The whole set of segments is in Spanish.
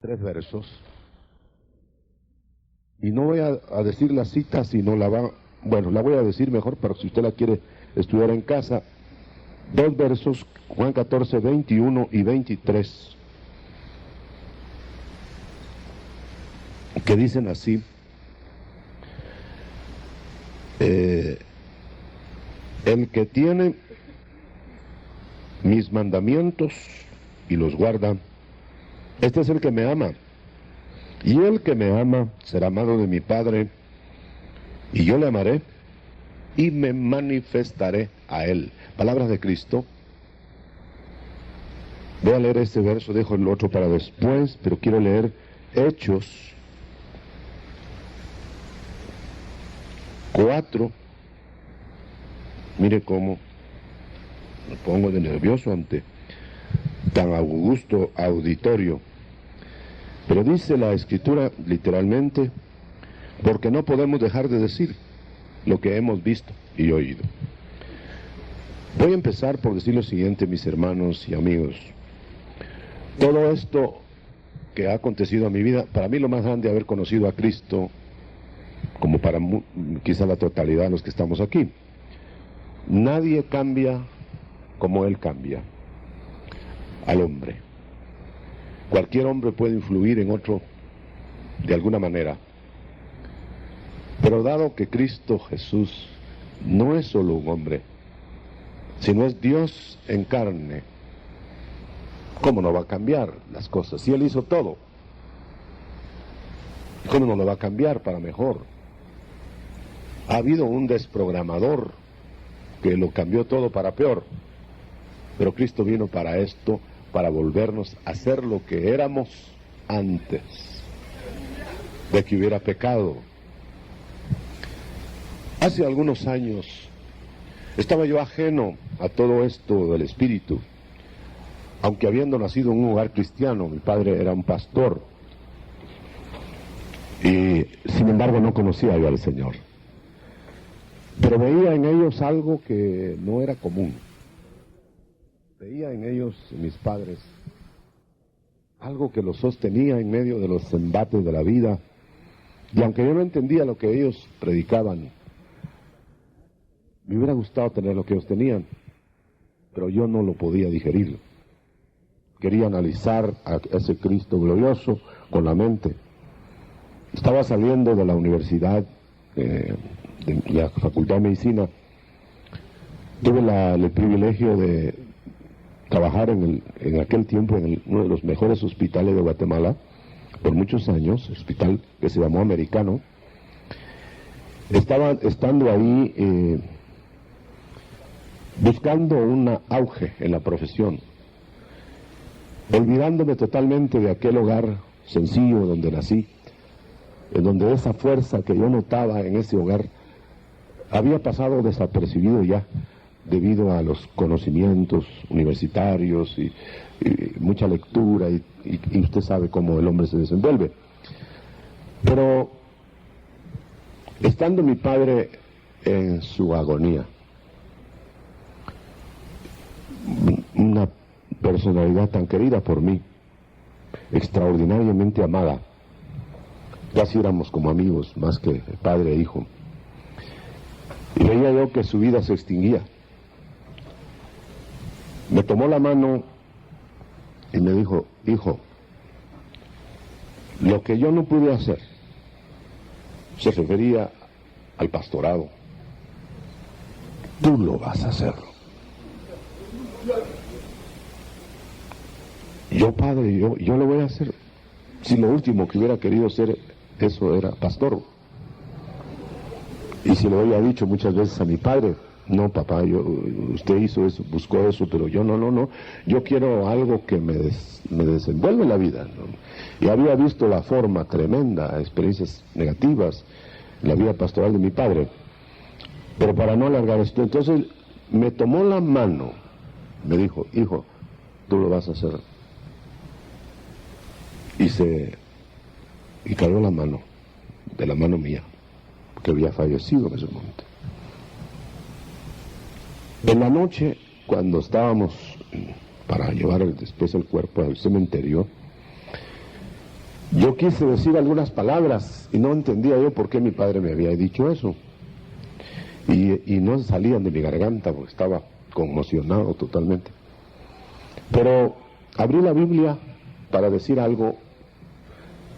3 versos. Y no voy a decir la cita, sino la voy a decir mejor para si usted la quiere estudiar en casa. 2 versos, Juan 14, 21 y 23, que dicen así: el que tiene mis mandamientos y los guarda, este es el que me ama. Y el que me ama será amado de mi Padre, y yo le amaré y me manifestaré a él. Palabras de Cristo. Voy a leer este verso, dejo el otro para después, pero quiero leer Hechos 4. Mire cómo me pongo de nervioso ante tan augusto auditorio. Pero dice la Escritura literalmente, porque no podemos dejar de decir lo que hemos visto y oído. Voy a empezar por decir lo siguiente, mis hermanos y amigos. Todo esto que ha acontecido a mi vida, para mí lo más grande es haber conocido a Cristo, como para quizá la totalidad de los que estamos aquí. Nadie cambia como Él cambia al hombre. Cualquier hombre puede influir en otro de alguna manera. Pero dado que Cristo Jesús no es solo un hombre, sino es Dios en carne, ¿cómo no va a cambiar las cosas? Si Él hizo todo, ¿cómo no lo va a cambiar para mejor? Ha habido un desprogramador que lo cambió todo para peor, pero Cristo vino para esto, para volvernos a ser lo que éramos antes de que hubiera pecado. Hace algunos años estaba yo ajeno a todo esto del espíritu, aunque habiendo nacido en un hogar cristiano. Mi padre era un pastor y sin embargo no conocía yo al Señor, pero veía en ellos algo que no era común. Veía en ellos, en mis padres, algo que los sostenía en medio de los embates de la vida, y aunque yo no entendía lo que ellos predicaban, me hubiera gustado tener lo que ellos tenían, pero yo no lo podía digerir. Quería analizar a ese Cristo glorioso con la mente. Estaba saliendo de la universidad, de la Facultad de Medicina. Tuve el privilegio de trabajar en aquel tiempo en uno de los mejores hospitales de Guatemala por muchos años, hospital que se llamó Americano. Estando ahí buscando un auge en la profesión, olvidándome totalmente de aquel hogar sencillo donde nací, en donde esa fuerza que yo notaba en ese hogar había pasado desapercibido ya, debido a los conocimientos universitarios y mucha lectura, y usted sabe cómo el hombre se desenvuelve. Pero estando mi padre en su agonía, una personalidad tan querida por mí, extraordinariamente amada, casi éramos como amigos más que padre e hijo, y veía yo que su vida se extinguía. Me tomó la mano y me dijo: hijo, lo que yo no pude hacer, se refería al pastorado, tú lo vas a hacer. Yo, padre, yo lo voy a hacer. Si lo último que hubiera querido ser, eso era pastor. Y si lo había dicho muchas veces a mi padre: no, papá, usted hizo eso, buscó eso, pero yo no, yo quiero algo que me desenvuelve en la vida, ¿no? Y había visto la forma tremenda, experiencias negativas en la vida pastoral de mi padre. Pero para no alargar esto, entonces me tomó la mano, me dijo: hijo, tú lo vas a hacer. Y cayó la mano, de la mano mía, que había fallecido en ese momento. En la noche, cuando estábamos para llevar después el cuerpo al cementerio, Yo quise decir algunas palabras y no entendía yo por qué mi padre me había dicho eso. Y no salían de mi garganta porque estaba conmocionado totalmente. Pero abrí la Biblia para decir algo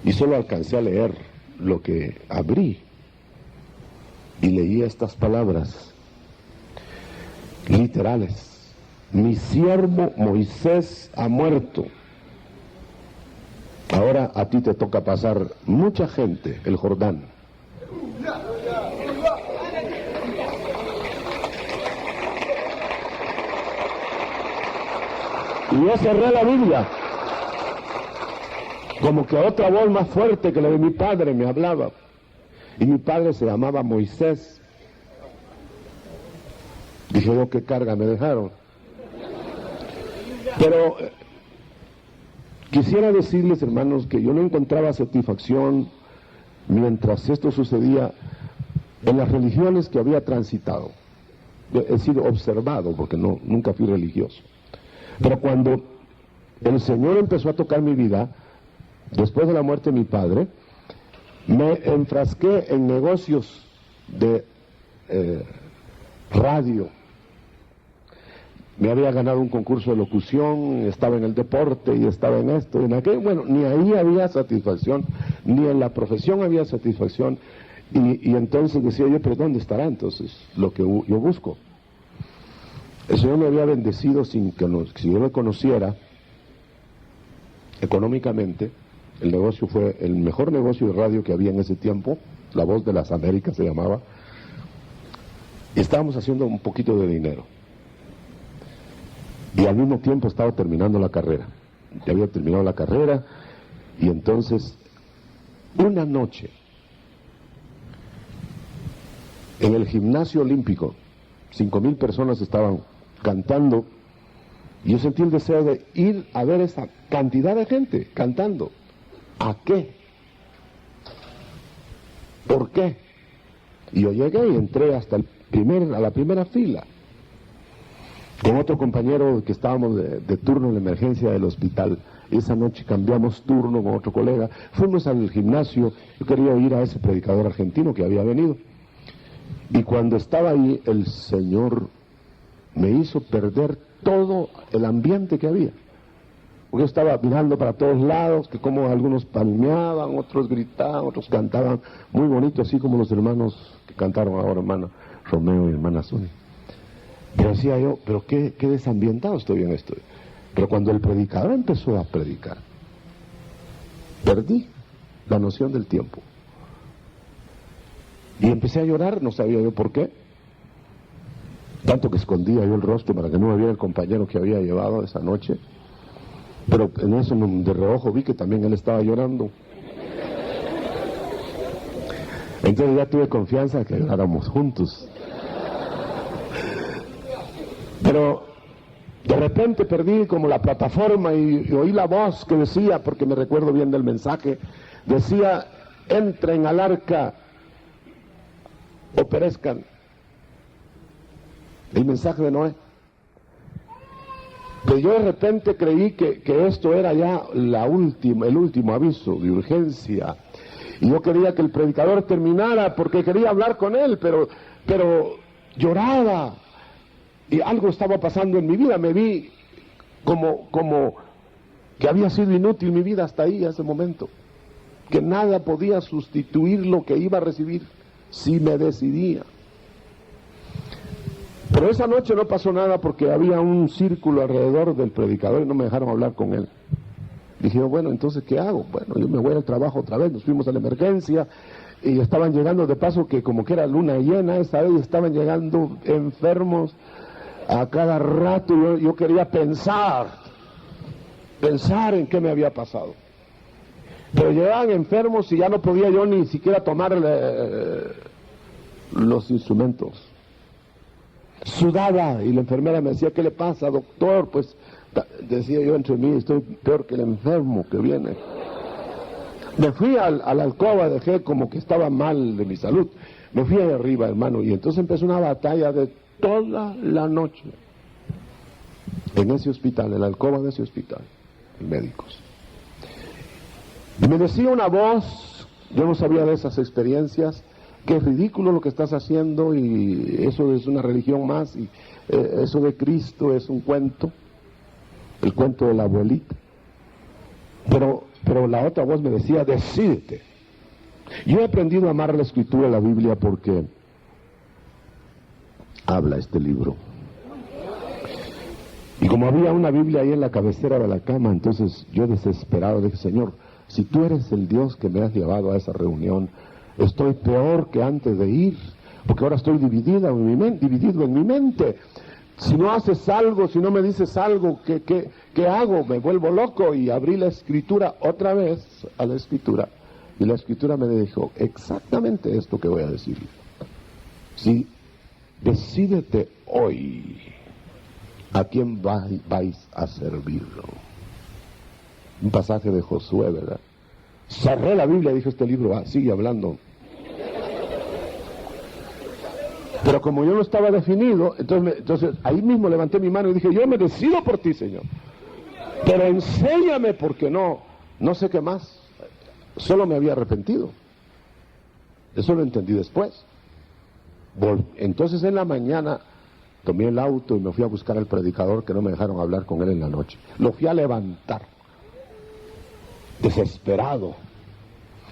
y solo alcancé a leer lo que abrí. Y leí estas palabras literales: mi siervo Moisés ha muerto. Ahora a ti te toca pasar mucha gente el Jordán. Y yo cerré la Biblia, como que otra voz más fuerte que la de mi padre me hablaba. Y mi padre se llamaba Moisés. Dije yo, qué carga me dejaron. Pero quisiera decirles, hermanos, que yo no encontraba satisfacción mientras esto sucedía en las religiones que había transitado. He sido observado porque nunca fui religioso. Pero cuando el Señor empezó a tocar mi vida, después de la muerte de mi padre, me enfrasqué en negocios de radio. Me había ganado un concurso de locución, estaba en el deporte y estaba en esto y en aquello. Bueno, ni ahí había satisfacción, ni en la profesión había satisfacción. Y entonces decía yo, pero ¿dónde estará entonces lo que yo busco? El Señor me había bendecido sin que si yo lo conociera económicamente. El negocio fue el mejor negocio de radio que había en ese tiempo, La Voz de las Américas se llamaba, y estábamos haciendo un poquito de dinero. Y al mismo tiempo estaba terminando la carrera. Ya había terminado la carrera, y entonces, una noche, en el gimnasio olímpico, 5,000 personas estaban cantando, y yo sentí el deseo de ir a ver esa cantidad de gente cantando. ¿A qué? ¿Por qué? Y yo llegué y entré hasta a la primera fila, con otro compañero que estábamos de turno en la emergencia del hospital. Esa noche cambiamos turno con otro colega, fuimos al gimnasio. Yo quería oír a ese predicador argentino que había venido, y cuando estaba ahí el Señor me hizo perder todo el ambiente que había. Porque yo estaba mirando para todos lados, que como algunos palmeaban, otros gritaban, otros cantaban muy bonito, así como los hermanos que cantaron ahora, hermana Romeo y hermana Sonia. Pero decía yo, pero qué desambientado estoy en esto. Pero cuando el predicador empezó a predicar, perdí la noción del tiempo. Y empecé a llorar, no sabía yo por qué. Tanto que escondía yo el rostro para que no me viera el compañero que había llevado esa noche. Pero en eso de reojo vi que también él estaba llorando. Entonces ya tuve confianza que lloráramos juntos. Pero de repente perdí como la plataforma y oí la voz que decía, porque me recuerdo bien del mensaje, decía: entren al arca o perezcan. El mensaje de Noé. Pero yo de repente creí que esto era ya el último aviso de urgencia. Y yo quería que el predicador terminara porque quería hablar con él, pero lloraba. Y algo estaba pasando en mi vida. Me vi como que había sido inútil mi vida hasta ahí, a ese momento. Que nada podía sustituir lo que iba a recibir si me decidía. Pero esa noche no pasó nada porque había un círculo alrededor del predicador y no me dejaron hablar con él. Dije, bueno, entonces, ¿qué hago? Bueno, yo me voy al trabajo otra vez. Nos fuimos a la emergencia y estaban llegando, de paso que como que era luna llena esa vez, estaban llegando enfermos a cada rato. Yo quería pensar en qué me había pasado. Pero llegaban enfermos y ya no podía yo ni siquiera tomar los instrumentos. Sudaba y la enfermera me decía, ¿qué le pasa, doctor? Pues decía yo entre mí, estoy peor que el enfermo que viene. Me fui a la alcoba, dejé como que estaba mal de mi salud. Me fui ahí arriba, hermano, y entonces empezó una batalla de toda la noche en ese hospital, en la alcoba de ese hospital, médicos. Y me decía una voz, yo no sabía de esas experiencias, que es ridículo lo que estás haciendo y eso es una religión más y eso de Cristo es un cuento, el cuento de la abuelita. Pero la otra voz me decía, decídete. Yo he aprendido a amar la escritura, la Biblia, porque habla este libro. Y como había una Biblia ahí en la cabecera de la cama, entonces yo desesperado dije, Señor, si tú eres el Dios que me has llevado a esa reunión, estoy peor que antes de ir, porque ahora estoy dividido en mi mente. Si no haces algo, si no me dices algo, ¿qué hago? Me vuelvo loco. Y abrí la escritura otra vez a la escritura. Y la escritura me dijo exactamente esto que voy a decir. Si decídete hoy a quién vais a servirlo. Un pasaje de Josué, ¿verdad? Cerré la Biblia y dije, este libro sigue hablando. Pero como yo no estaba definido, entonces ahí mismo levanté mi mano y dije, yo me decido por ti, Señor. Pero enséñame, porque no sé qué más. Solo me había arrepentido. Eso lo entendí después. Entonces en la mañana tomé el auto y me fui a buscar al predicador, que no me dejaron hablar con él en la noche. Lo fui a levantar, desesperado.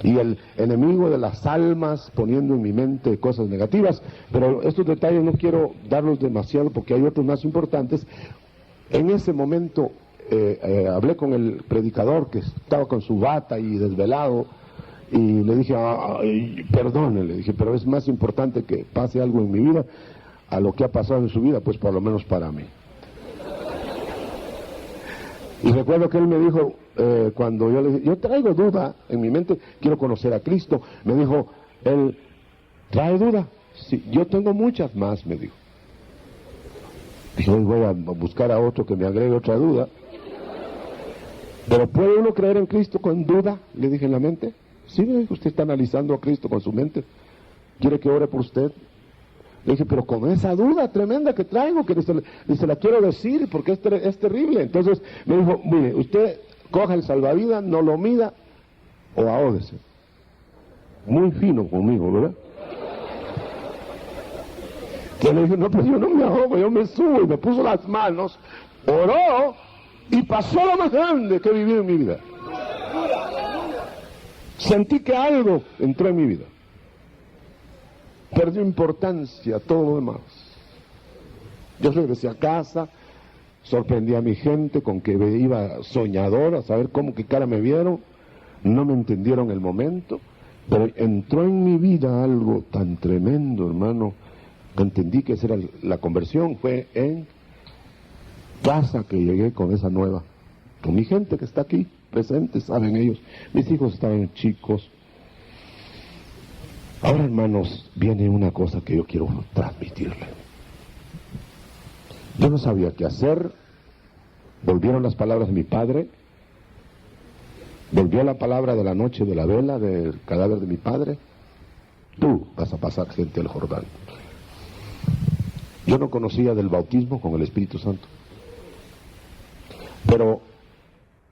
Y el enemigo de las almas poniendo en mi mente cosas negativas. Pero estos detalles no quiero darlos demasiado porque hay otros más importantes. En ese momento hablé con el predicador, que estaba con su bata y desvelado, y le dije, perdone, le dije, pero es más importante que pase algo en mi vida a lo que ha pasado en su vida, pues por lo menos para mí. Y recuerdo que él me dijo, cuando yo le dije, yo traigo duda en mi mente, quiero conocer a Cristo, me dijo, él, ¿trae duda? Sí, yo tengo muchas más, me dijo. Dije, hoy voy a buscar a otro que me agregue otra duda. ¿Pero puede uno creer en Cristo con duda? Le dije en la mente. Sí, me dijo, usted está analizando a Cristo con su mente. ¿Quiere que ore por usted? Le dije, pero con esa duda tremenda que traigo, que se la quiero decir porque es terrible. Entonces me dijo, mire, usted coja el salvavidas, no lo mida o ahógese. Muy fino conmigo, ¿verdad? Yo le dije, no, pero yo no me ahogo, yo me subo, y me puso las manos, oró, y pasó lo más grande que he vivido en mi vida. Sentí que algo entró en mi vida. Perdió importancia todo lo demás. Yo regresé a casa, sorprendí a mi gente con que me iba soñador, a saber cómo qué cara me vieron. No me entendieron el momento, pero entró en mi vida algo tan tremendo, hermano. Entendí que esa era la conversión. Fue en casa que llegué con esa nueva, con mi gente que está aquí presente, saben ellos, mis hijos estaban chicos. Ahora, hermanos, viene una cosa que yo quiero transmitirle. Yo no sabía qué hacer. Volvieron las palabras de mi padre, volvió la palabra de la noche de la vela del cadáver de mi padre. Tú vas a pasar gente al Jordán. Yo no conocía del bautismo con el Espíritu Santo, pero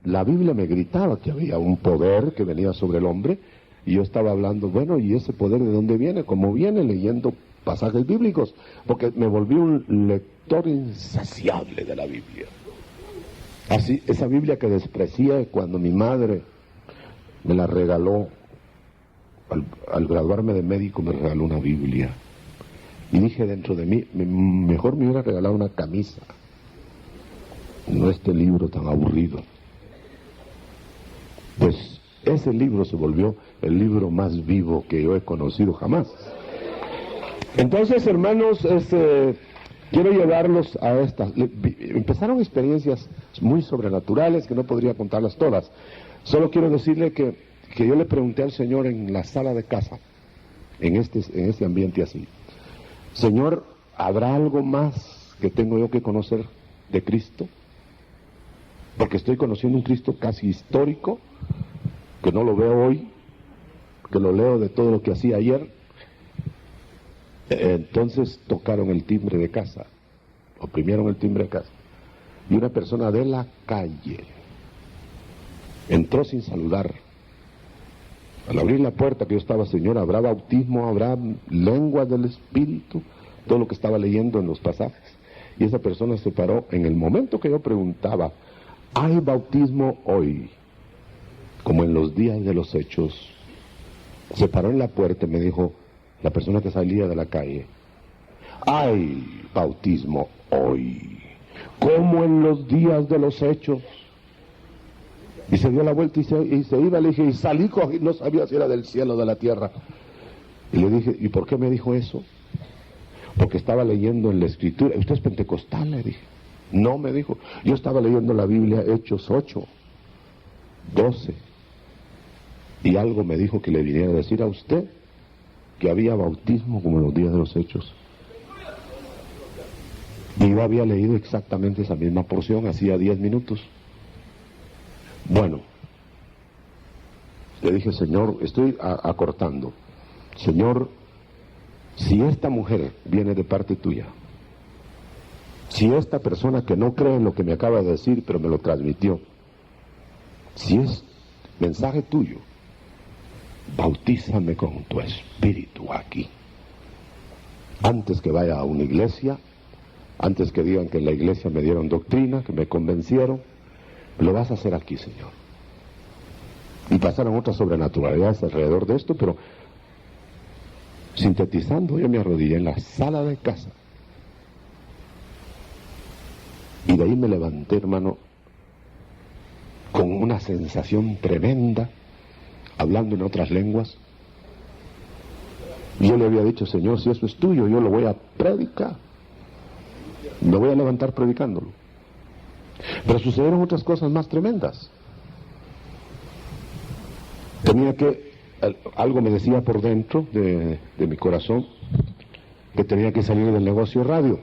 la Biblia me gritaba que había un poder que venía sobre el hombre, y yo estaba hablando, bueno, ¿y ese poder de dónde viene? ¿Cómo viene? Leyendo pasajes bíblicos, porque me volví un lector insaciable de la Biblia. Así, esa Biblia que desprecié cuando mi madre me la regaló, al graduarme de médico me regaló una Biblia. Y dije dentro de mí, mejor me hubiera regalado una camisa, no este libro tan aburrido. Pues ese libro se volvió el libro más vivo que yo he conocido jamás. Entonces, hermanos, quiero llevarlos a estas. Empezaron experiencias muy sobrenaturales que no podría contarlas todas. Solo quiero decirle que yo le pregunté al Señor en la sala de casa, en este ambiente así: Señor, ¿habrá algo más que tengo yo que conocer de Cristo? Porque estoy conociendo un Cristo casi histórico, que no lo veo hoy, que lo leo de todo lo que hacía ayer. Entonces tocaron el timbre de casa, oprimieron el timbre de casa, y una persona de la calle entró sin saludar, Al abrir la puerta que yo estaba, Señor, ¿habrá bautismo? ¿Habrá lengua del Espíritu? Todo lo que estaba leyendo en los pasajes. Y esa persona se paró en el momento que yo preguntaba, ¿hay bautismo hoy? Como en los días de los Hechos. Se paró en la puerta y me dijo, la persona que salía de la calle, ¿hay bautismo hoy? Como en los días de los Hechos. Y se dio la vuelta y se iba. Le dije, y salí, no sabía si era del cielo o de la tierra. Y le dije, ¿y por qué me dijo eso? Porque estaba leyendo en la Escritura. ¿Usted es pentecostal?, le dije. No, me dijo, yo estaba leyendo la Biblia, Hechos 8, 12. Y algo me dijo que le viniera a decir a usted que había bautismo como en los días de los Hechos. Y yo había leído exactamente esa misma porción hacía 10 minutos. Bueno, le dije, Señor, estoy acortando. Señor, si esta mujer viene de parte tuya, si esta persona que no cree en lo que me acaba de decir, pero me lo transmitió, si es mensaje tuyo, bautízame con tu espíritu aquí. Antes que vaya a una iglesia, antes que digan que en la iglesia me dieron doctrina, que me convencieron, lo vas a hacer aquí, Señor. Y pasaron otras sobrenaturalidades alrededor de esto, pero sintetizando, yo me arrodillé en la sala de casa. Y de ahí me levanté, hermano, con una sensación tremenda, hablando en otras lenguas. Y yo le había dicho, Señor, si eso es tuyo, yo lo voy a predicar. Me voy a levantar predicándolo. Pero sucedieron otras cosas más tremendas. Tenía que, algo me decía por dentro de mi corazón, que tenía que salir del negocio radio.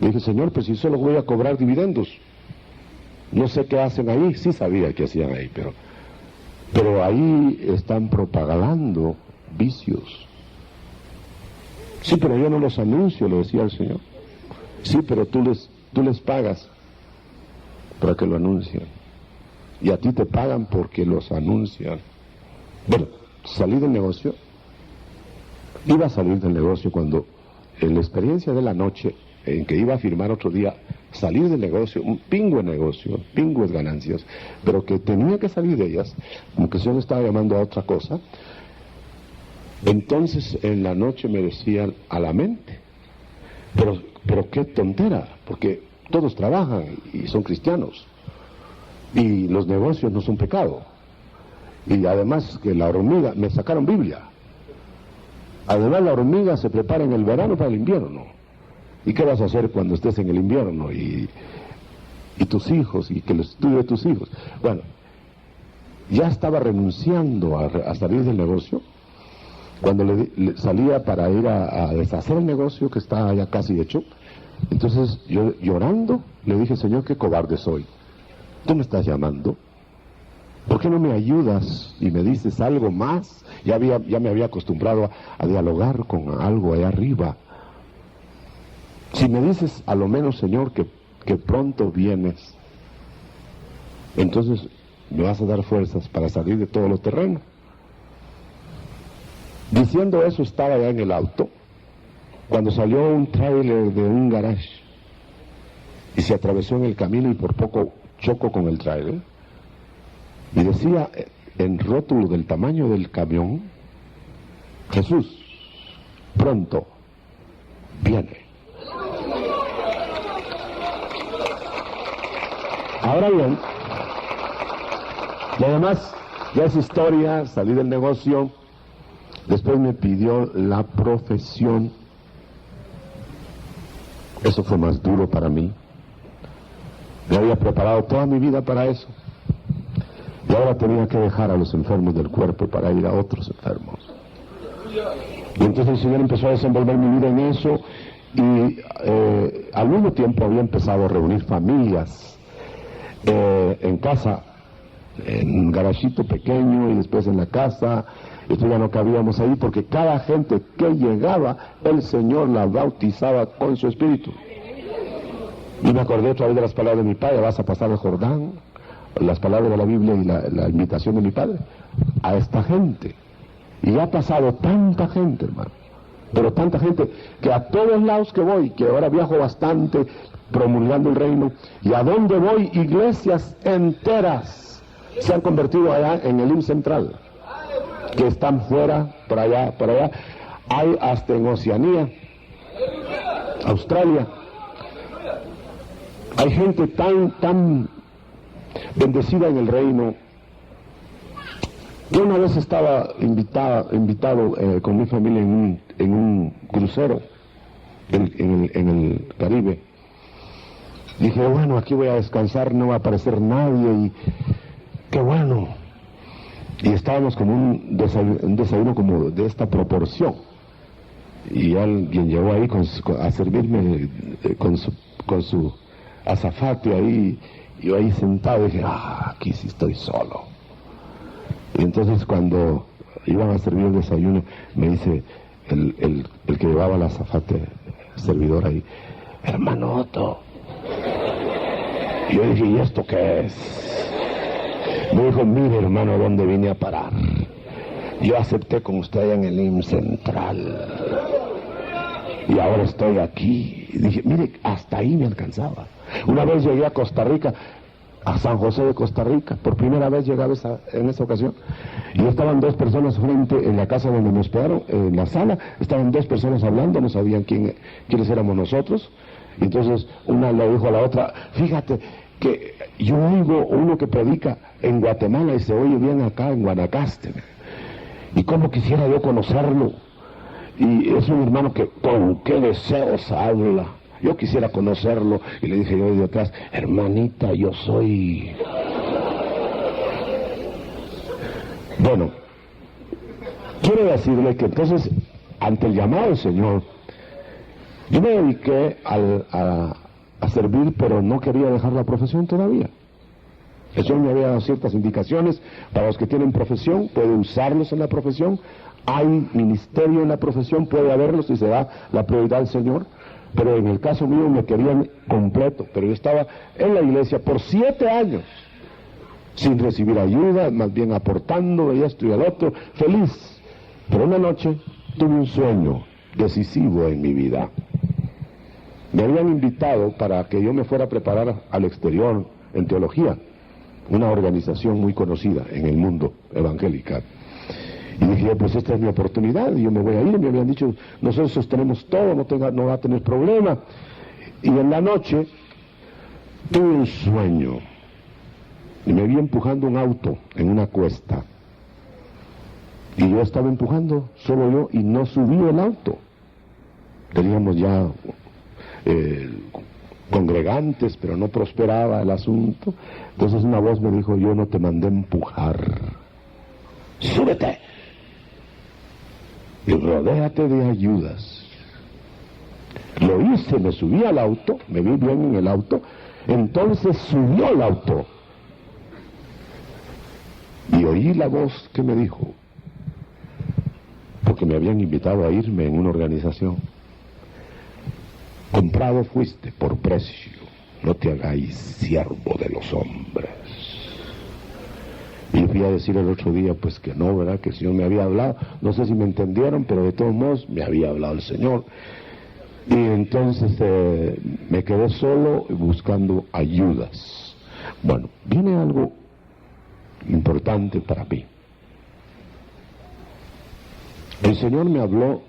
Le dije, Señor, pues si solo voy a cobrar dividendos. No sé qué hacen ahí, sí sabía qué hacían ahí, pero ahí están propagando vicios. Sí, pero yo no los anuncio, le decía el Señor. Sí, pero tú les pagas para que lo anuncien. Y a ti te pagan porque los anuncian. Bueno, salí del negocio. Iba a salir del negocio cuando, en la experiencia de la noche, en que iba a firmar otro día, salir del negocio, un pingüe negocio, pingües ganancias, pero que tenía que salir de ellas, como que el Señor estaba llamando a otra cosa. Entonces en la noche me decían a la mente, pero qué tontera, porque todos trabajan y son cristianos, y los negocios no son pecado, y además que la hormiga, me sacaron Biblia, además la hormiga se prepara en el verano para el invierno. ¿Y qué vas a hacer cuando estés en el invierno? Y tus hijos, y que el estudio de tus hijos. Bueno, ya estaba renunciando a salir del negocio, cuando le salía para ir a deshacer el negocio que estaba ya casi hecho. Entonces yo, llorando, le dije, Señor, qué cobarde soy. Tú me estás llamando. ¿Por qué no me ayudas y me dices algo más? Ya me había acostumbrado a dialogar con algo allá arriba. Si me dices a lo menos, Señor, que pronto vienes, entonces me vas a dar fuerzas para salir de todo lo terreno. Diciendo eso, estaba ya en el auto, cuando salió un tráiler de un garage y se atravesó en el camino y por poco chocó con el tráiler. Y decía en rótulo del tamaño del camión, Jesús, pronto viene. Ahora bien, lo demás ya es historia, salí del negocio, después me pidió la profesión. Eso fue más duro para mí. Me había preparado toda mi vida para eso. Y ahora tenía que dejar a los enfermos del cuerpo para ir a otros enfermos. Y entonces el Señor empezó a desenvolver mi vida en eso, y al mismo tiempo había empezado a reunir familias en casa, en un garajito pequeño, y después en la casa. Esto ya no cabíamos ahí, porque cada gente que llegaba, el Señor la bautizaba con su espíritu. Y me acordé otra vez de las palabras de mi padre: vas a pasar el Jordán, las palabras de la Biblia y la invitación de mi padre a esta gente. Y ha pasado tanta gente, hermano, pero tanta gente, que a todos lados que voy, que ahora viajo bastante promulgando el reino, y a donde voy, iglesias enteras se han convertido allá en el IMSS Central, que están fuera, por allá, hay hasta en Oceanía, Australia, hay gente tan bendecida en el reino. Yo una vez estaba invitado con mi familia en un crucero en el Caribe. Dije, bueno, aquí voy a descansar, no va a aparecer nadie, y qué bueno. Y estábamos como un desayuno como de esta proporción. Y alguien llegó ahí a servirme con su azafate ahí, y yo ahí sentado dije, aquí sí estoy solo. Y entonces cuando iban a servir el desayuno, me dice el que llevaba el azafate, el servidor ahí, hermano Otto. Y yo dije, ¿y esto qué es? Me dijo, mire hermano, ¿dónde vine a parar? Yo acepté con usted allá en el IMSS Central, y ahora estoy aquí. Y dije, mire, hasta ahí me alcanzaba. Una vez llegué a Costa Rica, a San José de Costa Rica, por primera vez llegaba en esa ocasión, y estaban dos personas frente en la casa donde me hospedaron, en la sala, estaban dos personas hablando, no sabían quiénes éramos nosotros, y entonces una le dijo a la otra, fíjate que yo oigo uno que predica en Guatemala y se oye bien acá en Guanacaste, y cómo quisiera yo conocerlo, y es un hermano que con qué deseos habla. Yo quisiera conocerlo. Y le dije yo de atrás, hermanita, yo soy... Bueno, quiero decirle que entonces, ante el llamado del Señor, yo me dediqué a servir, pero no quería dejar la profesión todavía. El Señor me había dado ciertas indicaciones para los que tienen profesión, puede usarlos en la profesión, hay ministerio en la profesión, puede haberlos y se da la prioridad al Señor. Pero en el caso mío me querían completo, pero yo estaba en la iglesia por 7 años, sin recibir ayuda, más bien aportando y esto y el otro, feliz. Pero una noche tuve un sueño decisivo en mi vida. Me habían invitado para que yo me fuera a preparar al exterior en teología, una organización muy conocida en el mundo evangélico. Y dije, pues esta es mi oportunidad, yo me voy a ir. Me habían dicho, nosotros tenemos todo, no va a tener problema. Y en la noche tuve un sueño, y me vi empujando un auto en una cuesta, y yo estaba empujando, solo yo, y no subí el auto. Teníamos ya congregantes, pero no prosperaba el asunto. Entonces una voz me dijo, yo no te mandé empujar, súbete y rodéate de ayudas. Lo hice, me subí al auto, me vi bien en el auto, entonces subió el auto y oí la voz que me dijo, porque me habían invitado a irme en una organización, comprado fuiste por precio, no te hagáis siervo de los hombres. Y fui a decir el otro día, pues que no, ¿verdad? Que el Señor me había hablado. No sé si me entendieron, pero de todos modos me había hablado el Señor. Y entonces me quedé solo buscando ayudas. Bueno, viene algo importante para mí. El Señor me habló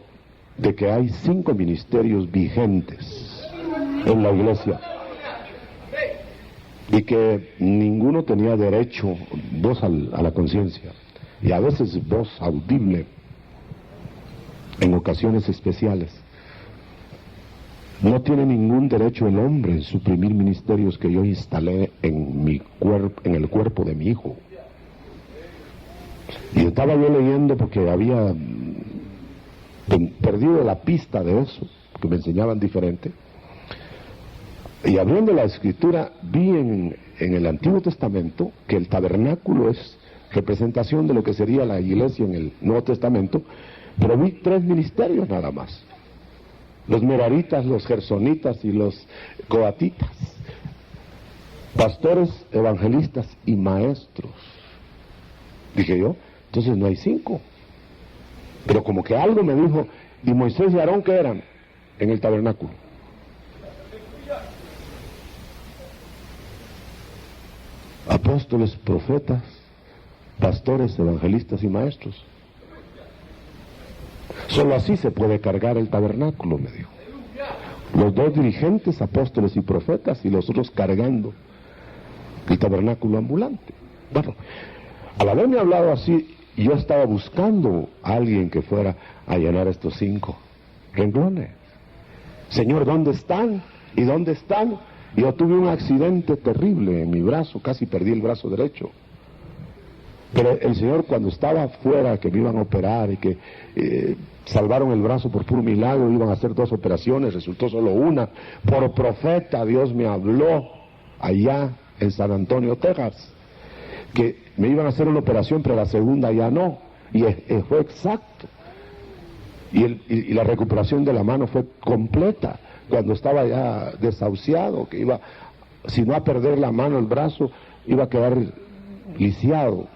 de que hay 5 ministerios vigentes en la iglesia, y que ninguno tenía derecho, voz a la conciencia, y a veces voz audible en ocasiones especiales. No tiene ningún derecho el hombre en suprimir ministerios que yo instalé en el cuerpo de mi hijo. Y estaba yo leyendo porque había perdido la pista de eso, que me enseñaban diferente. Y abriendo la escritura, vi en el Antiguo Testamento que el tabernáculo es representación de lo que sería la iglesia en el Nuevo Testamento, pero vi 3 ministerios nada más: los meraritas, los gersonitas y los coatitas. pastores, evangelistas y maestros. Dije yo, entonces no hay 5. Pero como que algo me dijo, ¿y Moisés y Aarón qué eran? En el tabernáculo. Apóstoles, profetas, pastores, evangelistas y maestros. Solo así se puede cargar el tabernáculo, me dijo. Los 2 dirigentes, apóstoles y profetas, y los otros cargando el tabernáculo ambulante. Bueno, al haberme hablado así, yo estaba buscando a alguien que fuera a llenar estos 5 renglones. Señor, ¿dónde están? ¿Y dónde están? Yo tuve un accidente terrible en mi brazo, casi perdí el brazo derecho. Pero el Señor, cuando estaba afuera, que me iban a operar y que salvaron el brazo por puro milagro, iban a hacer 2 operaciones, resultó solo una. Por profeta, Dios me habló allá en San Antonio, Texas, que me iban a hacer una operación, pero la segunda ya no. Y fue exacto. Y la recuperación de la mano fue completa. Cuando estaba ya desahuciado, que iba, si no a perder la mano, el brazo, iba a quedar lisiado.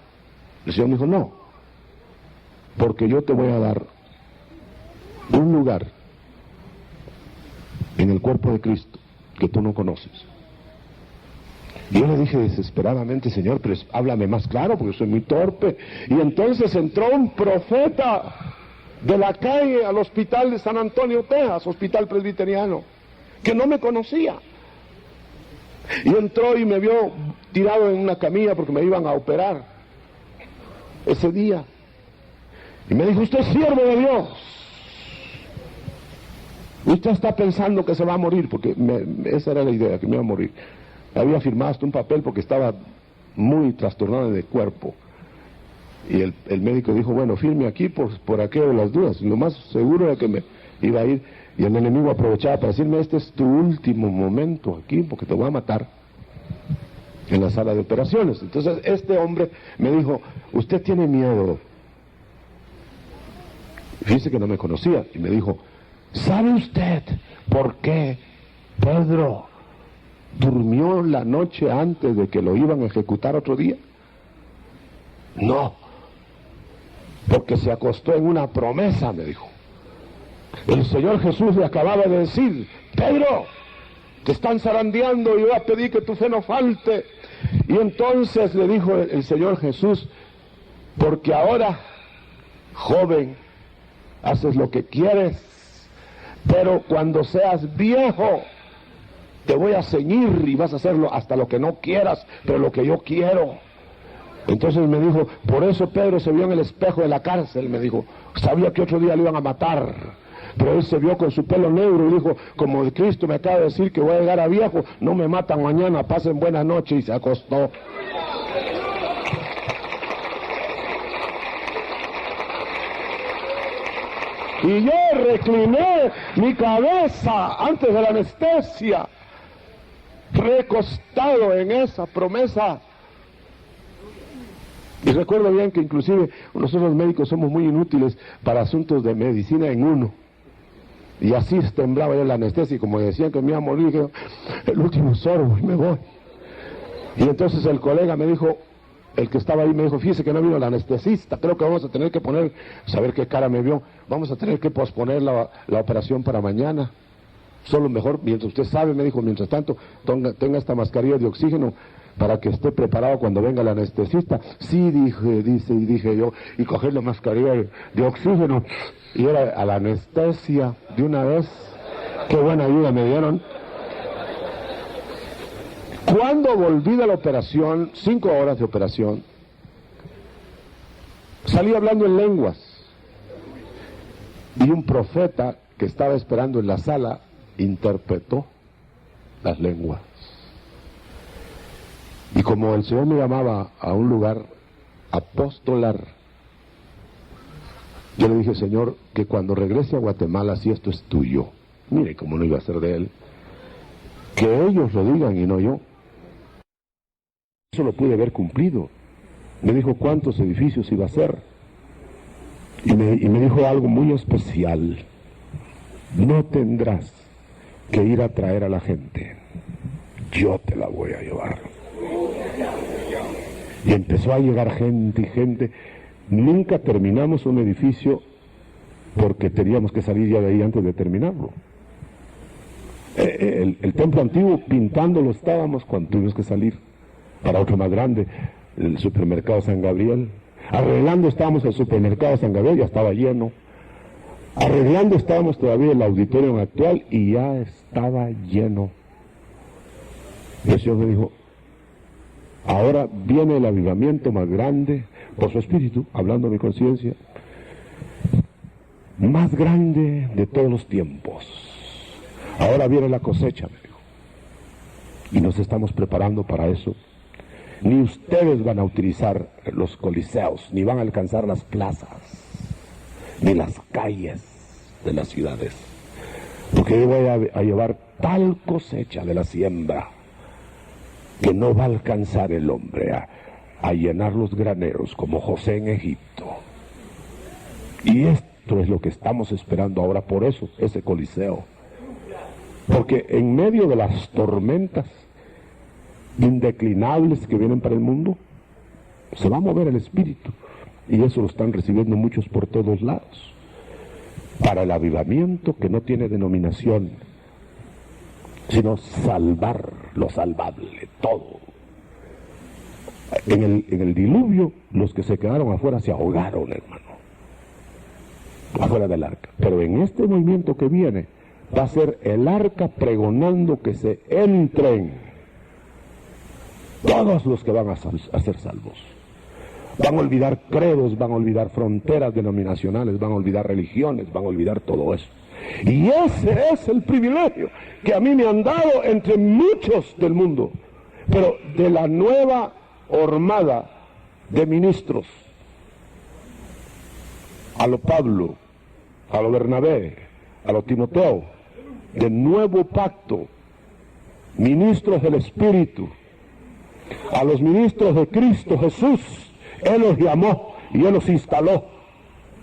El Señor me dijo, no, porque yo te voy a dar un lugar en el cuerpo de Cristo que tú no conoces. Y yo le dije desesperadamente, Señor, pero háblame más claro, porque soy muy torpe. Y entonces entró un profeta de la calle al hospital de San Antonio, Texas, hospital presbiteriano, que no me conocía. Y entró y me vio tirado en una camilla porque me iban a operar ese día. Y me dijo, usted es siervo de Dios. Usted está pensando que se va a morir, porque esa era la idea, que me iba a morir. Había firmado hasta un papel porque estaba muy trastornado de cuerpo. Y el médico dijo, bueno, firme aquí por aquello de las dudas. Lo más seguro era que me iba a ir. Y el enemigo aprovechaba para decirme, este es tu último momento aquí, porque te voy a matar en la sala de operaciones. Entonces este hombre me dijo, usted tiene miedo. Fíjese que no me conocía. Y me dijo, ¿sabe usted por qué Pedro durmió la noche antes de que lo iban a ejecutar otro día? No, porque se acostó en una promesa, me dijo. El Señor Jesús le acababa de decir, Pedro, te están zarandeando y voy a pedir que tu fe no falte. Y entonces le dijo el Señor Jesús, porque ahora, joven, haces lo que quieres, pero cuando seas viejo, te voy a ceñir y vas a hacerlo hasta lo que no quieras, pero lo que yo quiero. Entonces me dijo, por eso Pedro se vio en el espejo de la cárcel, me dijo, sabía que otro día lo iban a matar, pero él se vio con su pelo negro y dijo, como Cristo me acaba de decir que voy a llegar a viejo, no me matan mañana, pasen buena noche, y se acostó. Y yo recliné mi cabeza antes de la anestesia, recostado en esa promesa. Y recuerdo bien que inclusive nosotros los médicos somos muy inútiles para asuntos de medicina en uno. Y así temblaba yo la anestesia, y como decían que me iba a morir, dije, el último sorbo y me voy. Y entonces el colega me dijo, el que estaba ahí me dijo, fíjese que no vino el anestesista, creo que vamos a tener que poner, saber qué cara me vio, vamos a tener que posponer la operación para mañana. Solo mejor, mientras usted sabe, me dijo, mientras tanto, tenga esta mascarilla de oxígeno para que esté preparado cuando venga el anestesista. Sí, dije yo, y coger la mascarilla de oxígeno, y era a la anestesia de una vez. Qué buena ayuda me dieron. Cuando volví de la operación, 5 horas de operación, salí hablando en lenguas, y un profeta que estaba esperando en la sala interpretó las lenguas. Y como el Señor me llamaba a un lugar apostolar, yo le dije, Señor, que cuando regrese a Guatemala, si esto es tuyo, mire cómo no iba a ser de él, que ellos lo digan y no yo. Eso lo pude haber cumplido. Me dijo cuántos edificios iba a hacer. Y me dijo algo muy especial. No tendrás que ir a traer a la gente. Yo te la voy a llevar. Y empezó a llegar gente y gente. Nunca terminamos un edificio porque teníamos que salir ya de ahí antes de terminarlo. El templo antiguo, pintándolo estábamos cuando tuvimos que salir para otro más grande, el supermercado San Gabriel. Arreglando estábamos el supermercado San Gabriel, ya estaba lleno. Arreglando estábamos todavía el auditorio actual y ya estaba lleno. Y el Señor me dijo, ahora viene el avivamiento más grande, por su espíritu, hablando de mi conciencia, más grande de todos los tiempos. Ahora viene la cosecha, me dijo. Y nos estamos preparando para eso. Ni ustedes van a utilizar los coliseos, ni van a alcanzar las plazas, ni las calles de las ciudades. Porque yo voy a llevar tal cosecha de la siembra que no va a alcanzar el hombre a llenar los graneros como José en Egipto. Y esto es lo que estamos esperando ahora, por eso, ese coliseo. Porque en medio de las tormentas indeclinables que vienen para el mundo, se va a mover el espíritu, y eso lo están recibiendo muchos por todos lados, para el avivamiento que no tiene denominación, sino salvar lo salvable, todo. En el diluvio, los que se quedaron afuera se ahogaron, hermano, afuera del arca. Pero en este movimiento que viene, va a ser el arca pregonando que se entren todos los que van a ser salvos. Van a olvidar credos, van a olvidar fronteras denominacionales, van a olvidar religiones, van a olvidar todo eso. Y ese es el privilegio que a mí me han dado entre muchos del mundo, pero de la nueva hormada de ministros, a lo Pablo, a lo Bernabé, a lo Timoteo, de nuevo pacto, ministros del Espíritu, a los ministros de Cristo Jesús. Él los llamó y Él los instaló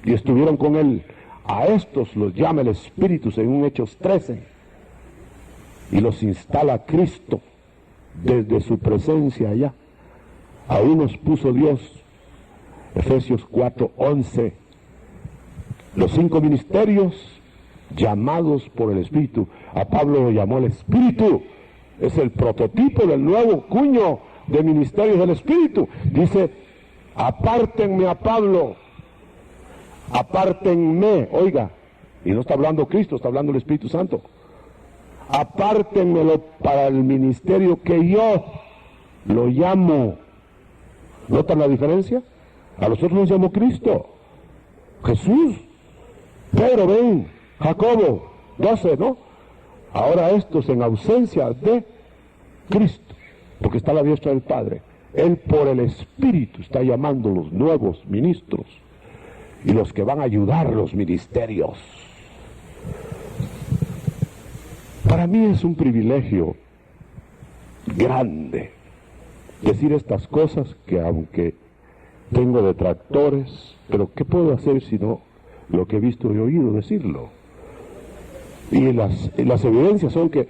y estuvieron con Él. A estos los llama el Espíritu según Hechos 13 y los instala Cristo desde su presencia allá. A unos puso Dios, Efesios 4:11, los 5 ministerios llamados por el Espíritu. A Pablo lo llamó el Espíritu, es el prototipo del nuevo cuño de ministerios del Espíritu. Dice, apártenme a Pablo, apártenme, oiga, y no está hablando Cristo, está hablando el Espíritu Santo. Apártenmelo para el ministerio que yo lo llamo. ¿Notan la diferencia? A nosotros nos llamó Cristo, Jesús, Pedro, ven, Jacobo, 12, ¿no? Ahora estos en ausencia de Cristo, porque está a la diestra del Padre. Él por el Espíritu está llamando los nuevos ministros y los que van a ayudar los ministerios. Para mí es un privilegio grande decir estas cosas, que aunque tengo detractores, pero ¿qué puedo hacer sino lo que he visto y oído decirlo? Y las evidencias son que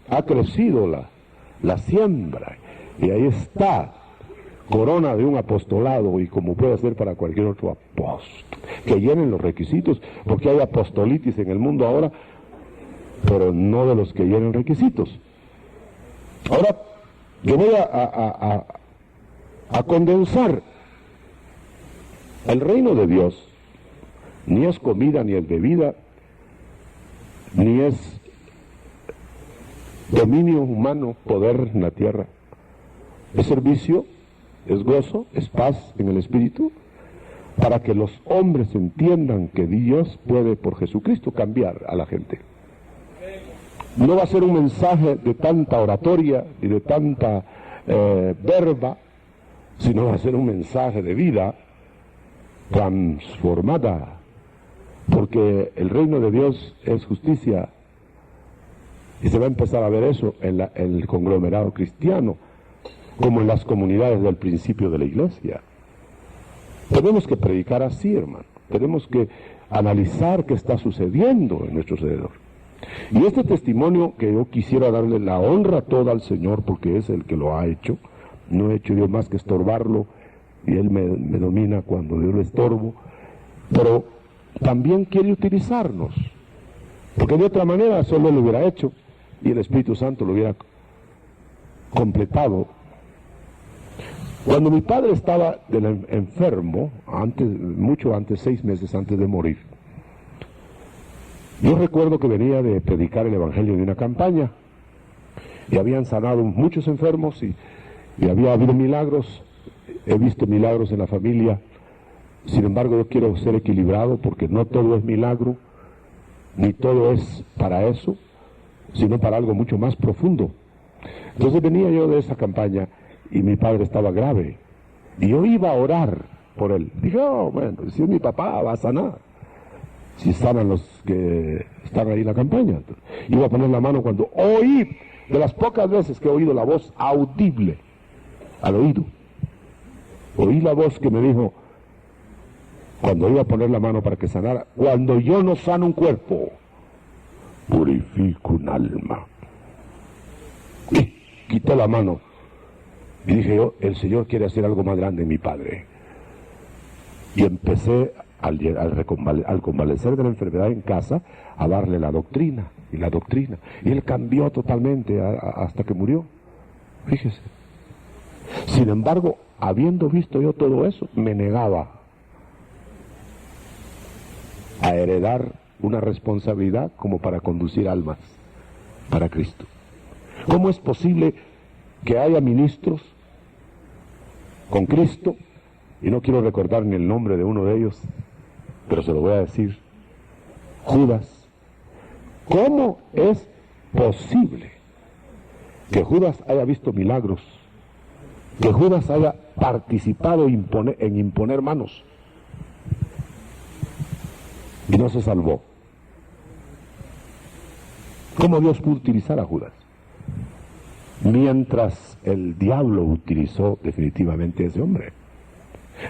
ha crecido la siembra, y ahí está, corona de un apostolado, y como puede ser para cualquier otro apóstol, que llenen los requisitos, porque hay apostolitis en el mundo ahora, pero no de los que llenen requisitos. Ahora, yo voy a condensar. El reino de Dios ni es comida, ni es bebida, ni es dominio humano, poder en la tierra. Es servicio, es gozo, es paz en el Espíritu, para que los hombres entiendan que Dios puede por Jesucristo cambiar a la gente. No va a ser un mensaje de tanta oratoria y de tanta verba, sino va a ser un mensaje de vida transformada, porque el reino de Dios es justicia, y se va a empezar a ver eso en el conglomerado cristiano, como en las comunidades del principio de la iglesia. Tenemos que predicar así, hermano. Tenemos que analizar qué está sucediendo en nuestro alrededor. Y este testimonio, que yo quisiera darle la honra toda al Señor, porque es el que lo ha hecho, no he hecho yo más que estorbarlo y Él me domina cuando yo lo estorbo, pero también quiere utilizarnos, porque de otra manera solo lo hubiera hecho y el Espíritu Santo lo hubiera completado. Cuando mi padre estaba enfermo, mucho antes, 6 meses antes de morir, yo recuerdo que venía de predicar el Evangelio de una campaña y habían sanado muchos enfermos y había habido milagros. He visto milagros en la familia. Sin embargo, yo quiero ser equilibrado porque no todo es milagro, ni todo es para eso, sino para algo mucho más profundo. Entonces venía yo de esa campaña y mi padre estaba grave y yo iba a orar por él. Dije, oh, bueno, si es mi papá va a sanar, si sanan los que están ahí en la campaña. Entonces, iba a poner la mano cuando oí, de las pocas veces que he oído la voz audible al oído, oí la voz que me dijo, cuando iba a poner la mano para que sanara, cuando yo no sano un cuerpo, purifico un alma. Y quité la mano y dije yo, el Señor quiere hacer algo más grande en mi padre. Y empecé al convalecer de la enfermedad en casa a darle la doctrina y la doctrina, y él cambió totalmente hasta que murió. Fíjese. Sin embargo, habiendo visto yo todo eso, me negaba a heredar una responsabilidad como para conducir almas para Cristo. ¿Cómo es posible que haya ministros con Cristo? Y no quiero recordar ni el nombre de uno de ellos, pero se lo voy a decir. Judas. ¿Cómo es posible que Judas haya visto milagros, que Judas haya participado en imponer manos y no se salvó? ¿Cómo Dios pudo utilizar a Judas? Mientras el diablo utilizó definitivamente a ese hombre.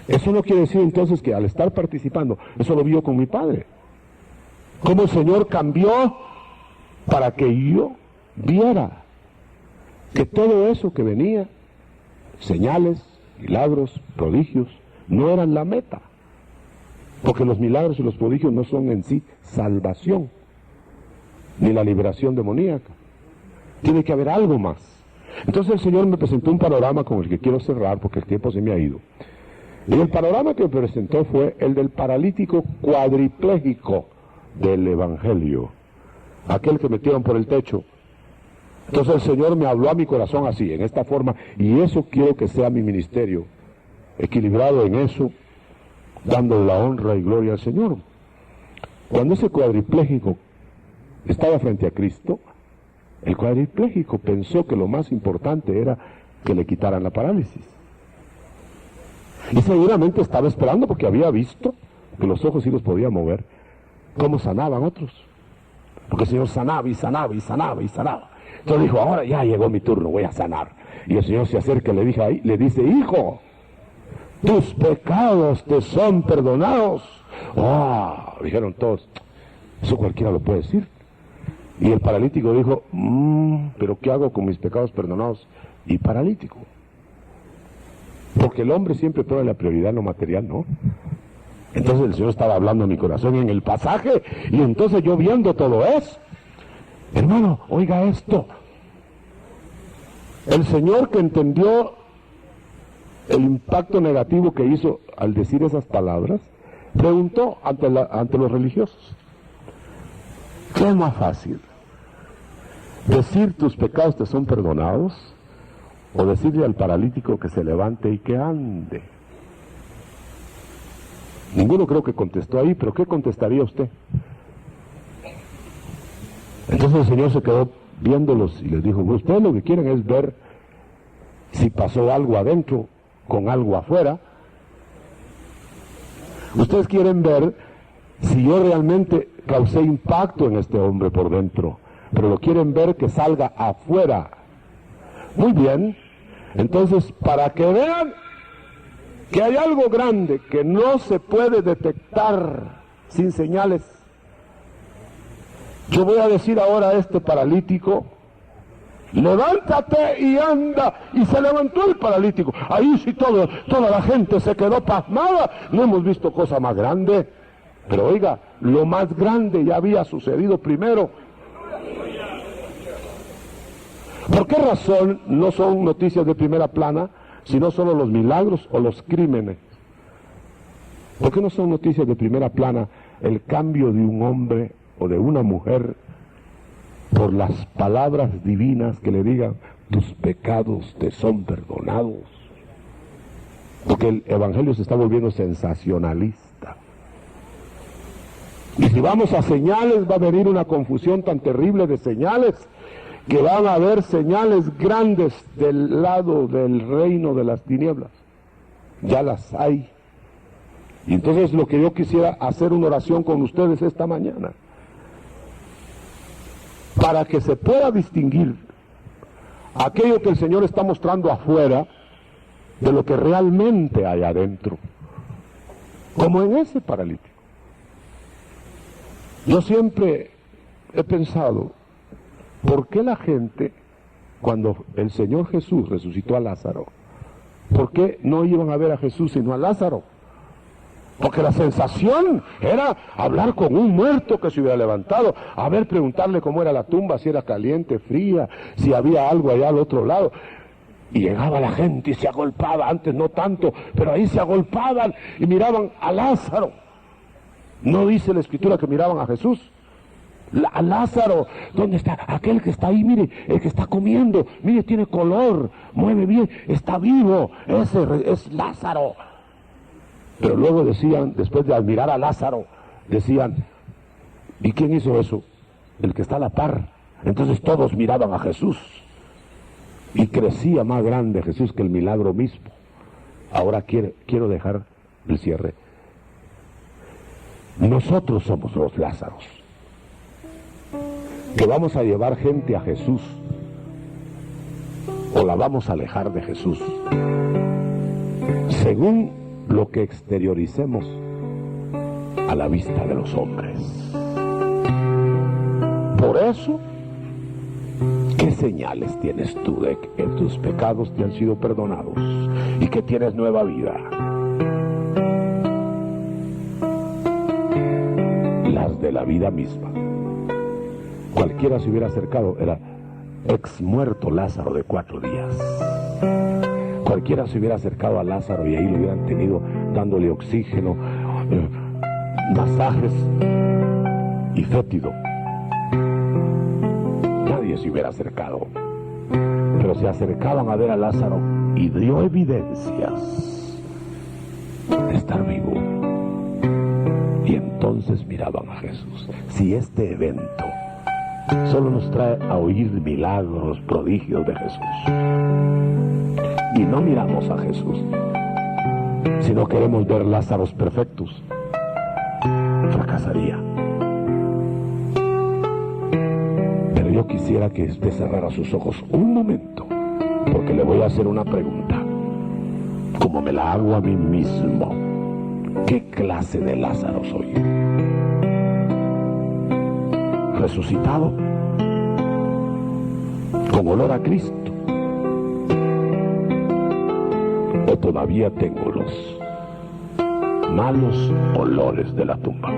Eso no quiere decir entonces que al estar participando, eso lo vio con mi padre. Cómo el Señor cambió para que yo viera que todo eso que venía, señales, milagros, prodigios, no eran la meta. Porque los milagros y los prodigios no son en sí salvación, ni la liberación demoníaca. Tiene que haber algo más. Entonces el Señor me presentó un panorama con el que quiero cerrar porque el tiempo se me ha ido. Y el panorama que me presentó fue el del paralítico cuadripléjico del Evangelio, aquel que metieron por el techo. Entonces el Señor me habló a mi corazón así, en esta forma, y eso quiero que sea mi ministerio, equilibrado en eso, dando la honra y gloria al Señor. Cuando ese cuadripléjico estaba frente a Cristo, el cuadripléjico pensó que lo más importante era que le quitaran la parálisis. Y seguramente estaba esperando porque había visto que los ojos sí los podía mover, cómo sanaban otros. Porque el Señor sanaba y sanaba y sanaba y sanaba. Entonces dijo, ahora ya llegó mi turno, voy a sanar. Y el Señor se acerca y le dice, hijo, tus pecados te son perdonados. ¡Ah! Dijeron todos, eso cualquiera lo puede decir. Y el paralítico dijo, pero ¿qué hago con mis pecados perdonados? Y paralítico. Porque el hombre siempre pone la prioridad en lo material, ¿no? Entonces el Señor estaba hablando a mi corazón en el pasaje, y entonces yo viendo todo eso, hermano, oiga esto. El Señor, que entendió el impacto negativo que hizo al decir esas palabras, preguntó ante los religiosos, ¿qué es más fácil? ¿Decir tus pecados te son perdonados? ¿O decirle al paralítico que se levante y que ande? Ninguno creo que contestó ahí, pero ¿qué contestaría usted? Entonces el Señor se quedó viéndolos y les dijo, ustedes lo que quieren es ver si pasó algo adentro con algo afuera. Ustedes quieren ver si yo realmente causé impacto en este hombre por dentro, pero lo quieren ver que salga afuera. Muy bien, entonces para que vean que hay algo grande que no se puede detectar sin señales, yo voy a decir ahora a este paralítico levántate y anda. Y se levantó el paralítico. Ahí sí toda la gente se quedó pasmada. No hemos visto cosa más grande. Pero oiga, lo más grande ya había sucedido primero. ¿Por qué razón no son noticias de primera plana, sino solo los milagros o los crímenes? ¿Por qué no son noticias de primera plana el cambio de un hombre o de una mujer por las palabras divinas que le digan, tus pecados te son perdonados? Porque el evangelio se está volviendo sensacionalista. Y si vamos a señales, va a venir una confusión tan terrible de señales, que van a haber señales grandes del lado del reino de las tinieblas. Ya las hay. Y entonces lo que yo quisiera hacer una oración con ustedes esta mañana, para que se pueda distinguir aquello que el Señor está mostrando afuera de lo que realmente hay adentro, como en ese paralítico. Yo siempre he pensado, ¿por qué la gente, cuando el Señor Jesús resucitó a Lázaro, por qué no iban a ver a Jesús sino a Lázaro? Porque la sensación era hablar con un muerto que se hubiera levantado, a ver, preguntarle cómo era la tumba, si era caliente, fría, si había algo allá al otro lado. Y llegaba la gente y se agolpaba, antes no tanto, pero ahí se agolpaban y miraban a Lázaro. No dice la Escritura que miraban a Jesús. A Lázaro, ¿dónde está? Aquel que está ahí, mire, el que está comiendo, mire, tiene color, mueve bien, está vivo, ese es Lázaro. Pero luego decían, después de admirar a Lázaro, decían, ¿y quién hizo eso? El que está a la par. Entonces todos miraban a Jesús. Y crecía más grande Jesús que el milagro mismo. Ahora quiero dejar el cierre. Nosotros somos los Lázaros, que vamos a llevar gente a Jesús, o la vamos a alejar de Jesús, según lo que exterioricemos a la vista de los hombres. Por eso, ¿qué señales tienes tú de que tus pecados te han sido perdonados y que tienes nueva vida? Las de la vida misma. Cualquiera se hubiera acercado, era ex muerto Lázaro de 4 días. Cualquiera se hubiera acercado a Lázaro y ahí lo hubieran tenido dándole oxígeno, masajes y fétido. Nadie se hubiera acercado, pero se acercaban a ver a Lázaro y dio evidencias de estar vivo. Y entonces miraban a Jesús. Si este evento solo nos trae a oír milagros, prodigios de Jesús, y no miramos a Jesús, sino queremos ver Lázaros perfectos, fracasaría. Pero yo quisiera que usted cerrara sus ojos un momento, porque le voy a hacer una pregunta, como me la hago a mí mismo. ¿Qué clase de Lázaro soy? ¿Resucitado? ¿Con olor a Cristo? ¿O todavía tengo los malos olores de la tumba?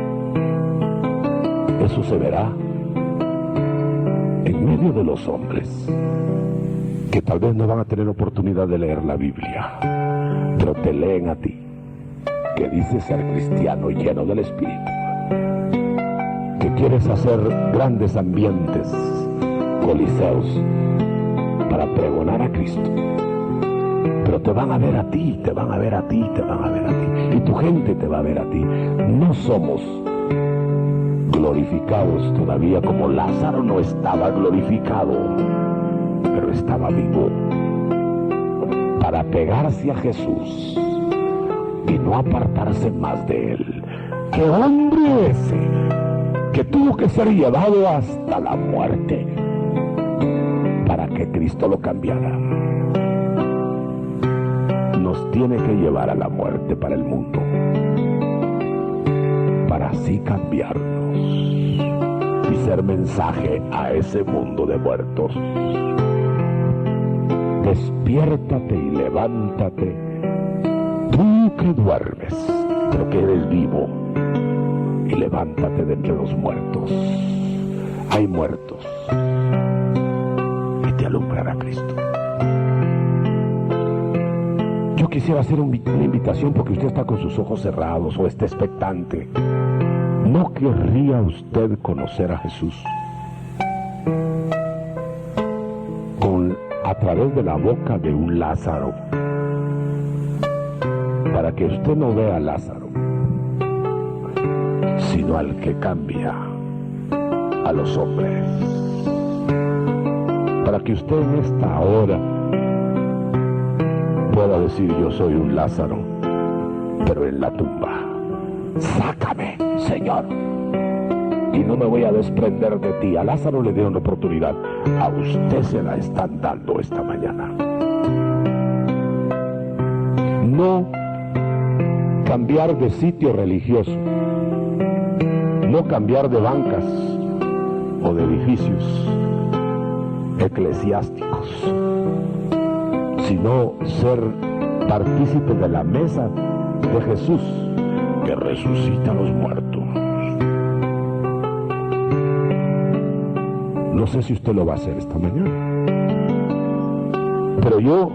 Eso se verá en medio de los hombres que tal vez no van a tener oportunidad de leer la Biblia, pero te leen a ti, que dices ser cristiano lleno del Espíritu, que quieres hacer grandes ambientes, coliseos, para pregonar a Cristo. Pero te van a ver a ti, te van a ver a ti, te van a ver a ti, y tu gente te va a ver a ti. No somos glorificados todavía, como Lázaro no estaba glorificado, pero estaba vivo, para pegarse a Jesús y no apartarse más de él. ¿Qué hombre ese que tuvo que ser llevado hasta la muerte para que Cristo lo cambiara? Nos tiene que llevar a la muerte para el mundo, para así cambiarnos y ser mensaje a ese mundo de muertos. despiértate y levántate, tú que duermes, pero que eres vivo, y levántate de entre los muertos. Hay muertos, y te alumbrará Cristo. Yo quisiera hacer una invitación, porque usted está con sus ojos cerrados o está expectante. ¿No querría usted conocer a Jesús a través de la boca de un Lázaro? Para que usted no vea a Lázaro, sino al que cambia a los hombres. Para que usted en esta hora pueda decir: yo soy un Lázaro, pero en la tumba. Sácame, Señor, y no me voy a desprender de ti. A Lázaro le dieron la oportunidad, a usted se la están dando esta mañana. No cambiar de sitio religioso, no cambiar de bancas o de edificios eclesiásticos, sino ser partícipe de la mesa de Jesús, que resucita a los muertos. No sé si usted lo va a hacer esta mañana, pero yo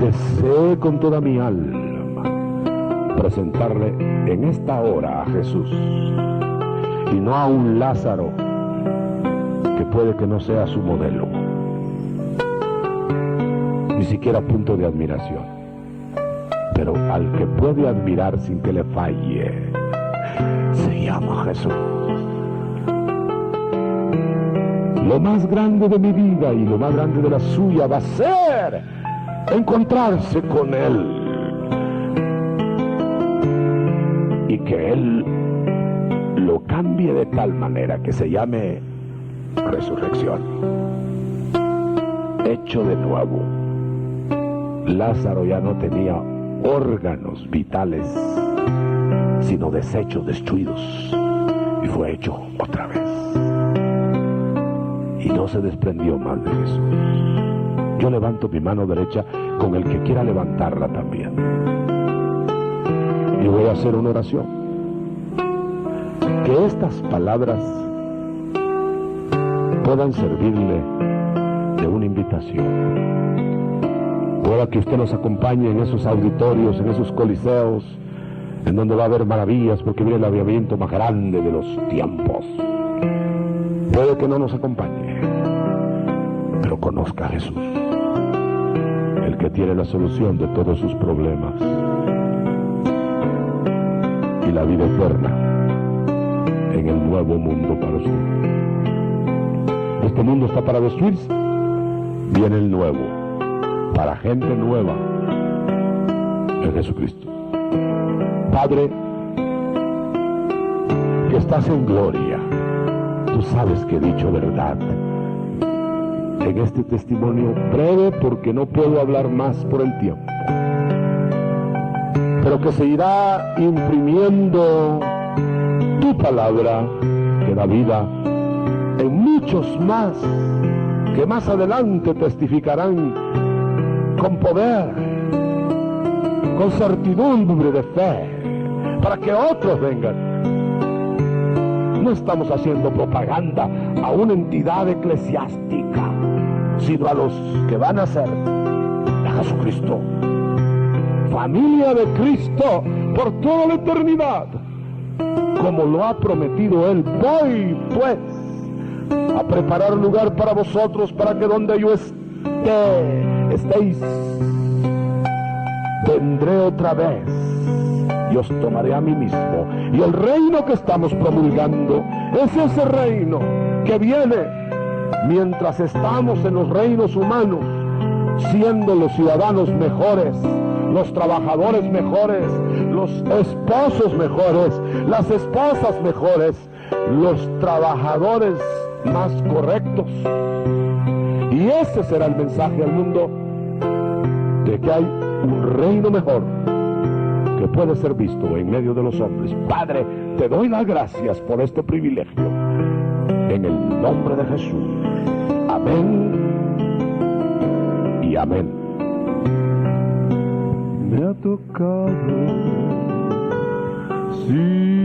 deseo con toda mi alma presentarle en esta hora a Jesús, y no a un Lázaro que puede que no sea su modelo, ni siquiera punto de admiración, pero al que puede admirar sin que le falle. Se llama Jesús. Lo más grande de mi vida y lo más grande de la suya va a ser encontrarse con Él, y que Él lo cambie de tal manera que se llame resurrección, hecho de nuevo. Lázaro ya no tenía órganos vitales, sino desechos, destruidos, y fue hecho otra vez, y no se desprendió más de Jesús. Yo levanto mi mano derecha con el que quiera levantarla también, y voy a hacer una oración. Que estas palabras puedan servirle de una invitación. Pueda que usted nos acompañe en esos auditorios, en esos coliseos, en donde va a haber maravillas, porque viene el avivamiento más grande de los tiempos. Puede que no nos acompañe, pero conozca a Jesús, el que tiene la solución de todos sus problemas y la vida eterna en el nuevo mundo para usted. Este mundo está para destruirse, viene el nuevo, para gente nueva en Jesucristo. Padre, que estás en gloria, tú sabes que he dicho verdad en este testimonio breve, porque no puedo hablar más por el tiempo, pero que se irá imprimiendo tu palabra que da vida en muchos más que más adelante testificarán con poder, con certidumbre de fe, para que otros vengan. No estamos haciendo propaganda a una entidad eclesiástica, sino a los que van a ser a Jesucristo, familia de Cristo por toda la eternidad, como lo ha prometido Él. Voy pues a preparar lugar para vosotros, para que donde yo estéis, vendré otra vez y os tomaré a mí mismo. Y el reino que estamos promulgando es ese reino que viene mientras estamos en los reinos humanos, siendo los ciudadanos mejores, los trabajadores mejores, los esposos mejores, las esposas mejores, los trabajadores más correctos. Y ese será el mensaje al mundo, de que hay un reino mejor que puede ser visto en medio de los hombres. Padre, te doy las gracias por este privilegio, en el nombre de Jesús. Amén y y amén. Me ha tocado, sí.